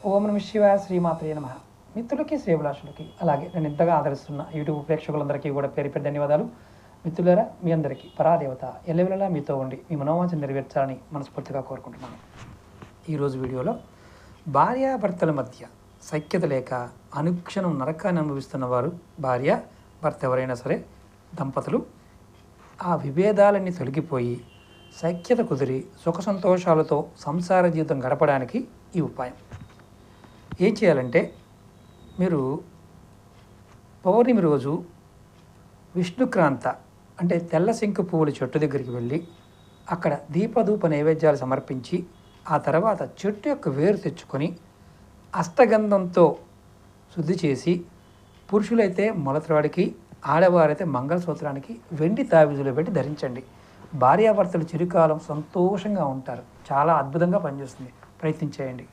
ఓం నమ శివాయ, శ్రీమాత్రే నమః. మిత్రులకి, శ్రేభిలాషులకి, అలాగే నేను ఇంతగా ఆదరిస్తున్న యూట్యూబ్ ప్రేక్షకులందరికీ కూడా పేరు పేరు ధన్యవాదాలు. మిత్రులారా, మీ అందరికీ పరాదేవత ఎల్లవేళలా మీతో ఉండి మీ మనోవాంఛను నెరవేర్చాలని మనస్ఫూర్తిగా కోరుకుంటున్నాను. ఈరోజు వీడియోలో భార్యాభర్తల మధ్య సఖ్యత లేక అనుక్షణం నరకాన్ని అనుభవిస్తున్న వారు, భార్య భర్త ఎవరైనా సరే దంపతులు, ఆ విభేదాలన్నీ తొలగిపోయి సఖ్యత కుదిరి సుఖ సంతోషాలతో సంసార జీవితం గడపడానికి ఈ ఉపాయం. ఏం చేయాలంటే, మీరు పౌర్ణమి రోజు విష్ణుక్రాంత అంటే తెల్ల శంకు పువ్వుల చెట్టు దగ్గరికి వెళ్ళి అక్కడ దీపధూప నైవేద్యాలు సమర్పించి ఆ తర్వాత చెట్టు యొక్క వేరు తెచ్చుకొని అష్టగంధంతో శుద్ధి చేసి, పురుషులైతే మొలత్రాడికి, ఆడవారైతే మంగళసూత్రానికి వెండి తావిజులు పెట్టి ధరించండి. భార్యాభర్తలు చిరుకాలం సంతోషంగా ఉంటారు. చాలా అద్భుతంగా పనిచేస్తుంది. ప్రయత్నించేయండి.